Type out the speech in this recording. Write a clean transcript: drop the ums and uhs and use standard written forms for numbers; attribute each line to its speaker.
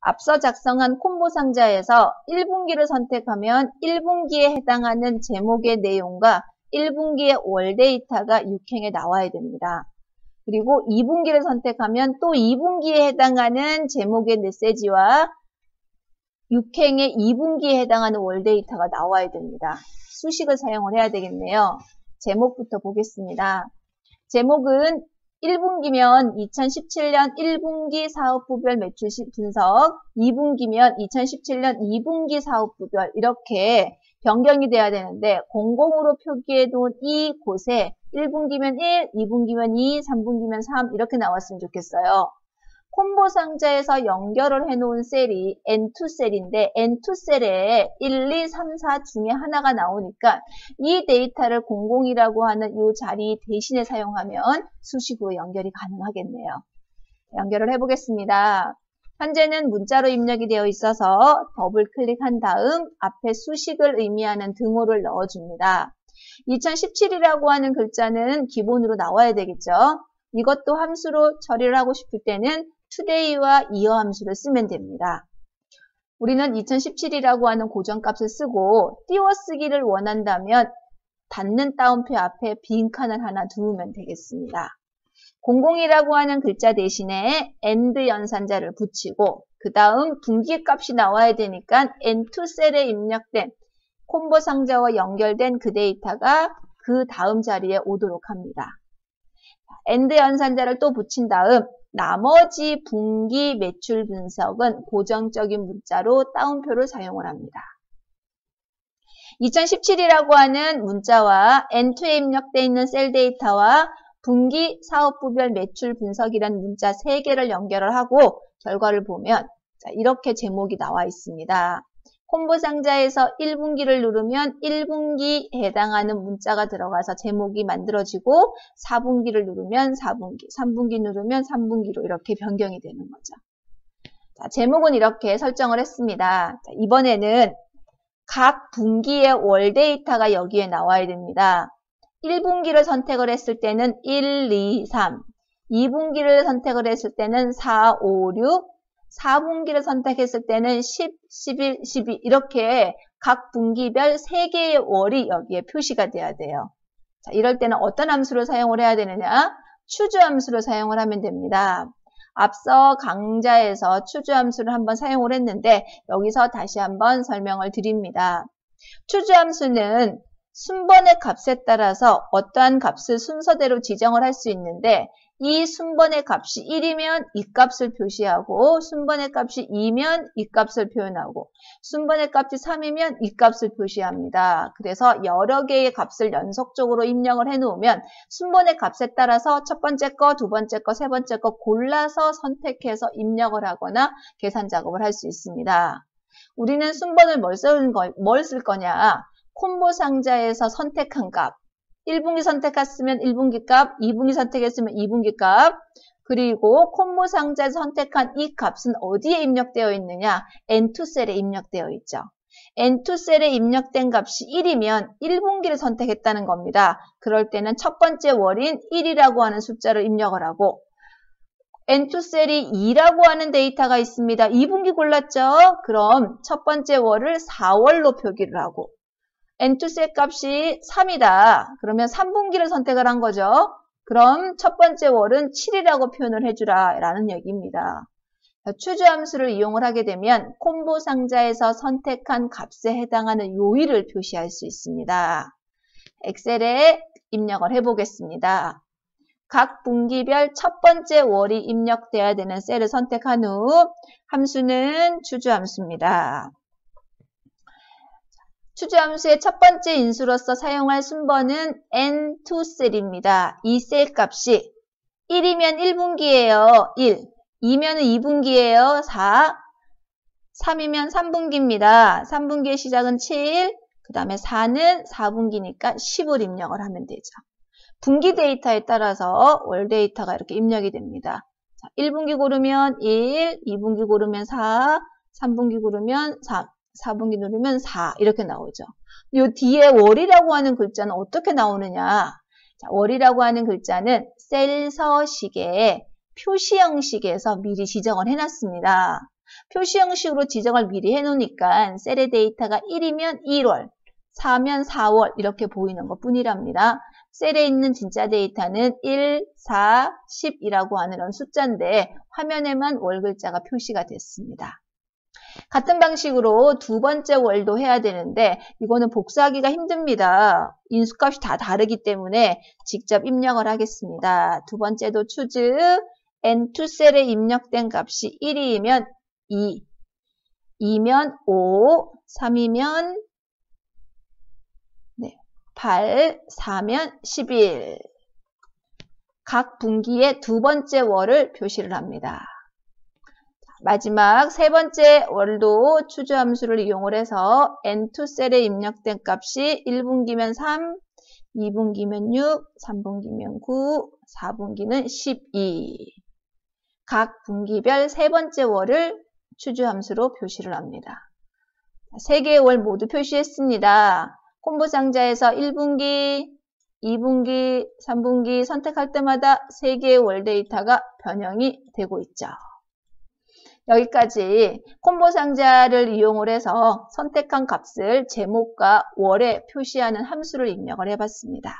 Speaker 1: 앞서 작성한 콤보 상자에서 1분기를 선택하면 1분기에 해당하는 제목의 내용과 1분기의 월 데이터가 6행에 나와야 됩니다. 그리고 2분기를 선택하면 또 2분기에 해당하는 제목의 메시지와 6행의 2분기에 해당하는 월 데이터가 나와야 됩니다. 수식을 사용을 해야 되겠네요. 제목부터 보겠습니다. 제목은 1분기면 2017년 1분기 사업부별 매출 분석, 2분기면 2017년 2분기 사업부별 이렇게 변경이 돼야 되는데 00으로 표기해 놓은 이 곳에 1분기면 1, 2분기면 2, 3분기면 3 이렇게 나왔으면 좋겠어요. 콤보 상자에서 연결을 해놓은 셀이 N2셀인데 N2셀에 1, 2, 3, 4 중에 하나가 나오니까 이 데이터를 00이라고 하는 이 자리 대신에 사용하면 수식으로 연결이 가능하겠네요. 연결을 해보겠습니다. 현재는 문자로 입력이 되어 있어서 더블 클릭한 다음 앞에 수식을 의미하는 등호를 넣어줍니다. 2017이라고 하는 글자는 기본으로 나와야 되겠죠. 이것도 함수로 처리를 하고 싶을 때는 today와 year 함수를 쓰면 됩니다. 우리는 2017이라고 하는 고정값을 쓰고 띄워쓰기를 원한다면 닫는 따옴표 앞에 빈 칸을 하나 두면 되겠습니다. 00이라고 하는 글자 대신에 AND 연산자를 붙이고 그 다음 분기값이 나와야 되니까 N2셀에 입력된 콤보 상자와 연결된 그 데이터가 그 다음 자리에 오도록 합니다. AND 연산자를 또 붙인 다음 나머지 분기 매출 분석은 고정적인 문자로 따옴표를 사용을 합니다. 2017이라고 하는 문자와 N2에 입력되어 있는 셀 데이터와 분기 사업부별 매출 분석이라는 문자 3개를 연결을 하고 결과를 보면 이렇게 제목이 나와 있습니다. 콤보 상자에서 1분기를 누르면 1분기에 해당하는 문자가 들어가서 제목이 만들어지고 4분기를 누르면 4분기, 3분기 누르면 3분기로 이렇게 변경이 되는 거죠. 자, 제목은 이렇게 설정을 했습니다. 자, 이번에는 각 분기의 월 데이터가 여기에 나와야 됩니다. 1분기를 선택을 했을 때는 1, 2, 3, 2분기를 선택을 했을 때는 4, 5, 6, 4분기를 선택했을 때는 10, 11, 12 이렇게 각 분기별 3개의 월이 여기에 표시가 돼야 돼요. 자, 이럴 때는 어떤 함수를 사용을 해야 되느냐? 추주 함수를 사용을 하면 됩니다. 앞서 강좌에서 추주 함수를 한번 사용을 했는데 여기서 다시 한번 설명을 드립니다. 추주 함수는 순번의 값에 따라서 어떠한 값을 순서대로 지정을 할 수 있는데 이 순번의 값이 1이면 이 값을 표시하고 순번의 값이 2면 이 값을 표현하고 순번의 값이 3이면 이 값을 표시합니다. 그래서 여러 개의 값을 연속적으로 입력을 해놓으면 순번의 값에 따라서 첫 번째 거, 두 번째 거, 세 번째 거 골라서 선택해서 입력을 하거나 계산 작업을 할 수 있습니다. 우리는 순번을 뭘 쓸 거냐? 콤보 상자에서 선택한 값, 1분기 선택했으면 1분기 값, 2분기 선택했으면 2분기 값, 그리고 콤보 상자에서 선택한 이 값은 어디에 입력되어 있느냐? N2셀에 입력되어 있죠. N2셀에 입력된 값이 1이면 1분기를 선택했다는 겁니다. 그럴 때는 첫 번째 월인 1이라고 하는 숫자를 입력을 하고 N2셀이 2라고 하는 데이터가 있습니다. 2분기 골랐죠? 그럼 첫 번째 월을 4월로 표기를 하고 N2셀 값이 3이다. 그러면 3분기를 선택을 한 거죠. 그럼 첫 번째 월은 7이라고 표현을 해주라 라는 얘기입니다. 추주 함수를 이용을 하게 되면 콤보 상자에서 선택한 값에 해당하는 요일을 표시할 수 있습니다. 엑셀에 입력을 해보겠습니다. 각 분기별 첫 번째 월이 입력되어야 되는 셀을 선택한 후 함수는 추주 함수입니다. 추주 함수의 첫 번째 인수로서 사용할 순번은 N2셀입니다. 이 셀 값이 1이면 1분기예요. 1. 2면 2분기예요. 4. 3이면 3분기입니다. 3분기의 시작은 7. 그 다음에 4는 4분기니까 10을 입력을 하면 되죠. 분기 데이터에 따라서 월 데이터가 이렇게 입력이 됩니다. 자, 1분기 고르면 1, 2분기 고르면 4, 3분기 고르면 3. 4분기 누르면 4 이렇게 나오죠. 요 뒤에 월이라고 하는 글자는 어떻게 나오느냐? 자, 월이라고 하는 글자는 셀 서식의 표시 형식에서 미리 지정을 해놨습니다. 표시 형식으로 지정을 미리 해놓으니까 셀의 데이터가 1이면 1월, 4면 4월 이렇게 보이는 것 뿐이랍니다. 셀에 있는 진짜 데이터는 1, 4, 10이라고 하는 이런 숫자인데 화면에만 월 글자가 표시가 됐습니다. 같은 방식으로 두 번째 월도 해야 되는데 이거는 복사하기가 힘듭니다. 인수값이 다 다르기 때문에 직접 입력을 하겠습니다. 두 번째도 choose N2 셀에 입력된 값이 1이면 2, 2면 5, 3이면 8, 4면 11. 각 분기의 두 번째 월을 표시를 합니다. 마지막 세 번째 월도 choose 함수를 이용을 해서 N2 셀에 입력된 값이 1분기면 3, 2분기면 6, 3분기면 9, 4분기는 12. 각 분기별 세 번째 월을 choose 함수로 표시를 합니다. 세 개의 월 모두 표시했습니다. 콤보 상자에서 1분기, 2분기, 3분기 선택할 때마다 3개의 월 데이터가 변형이 되고 있죠. 여기까지 콤보 상자를 이용을 해서 선택한 값을 제목과 월에 표시하는 함수를 입력을 해봤습니다.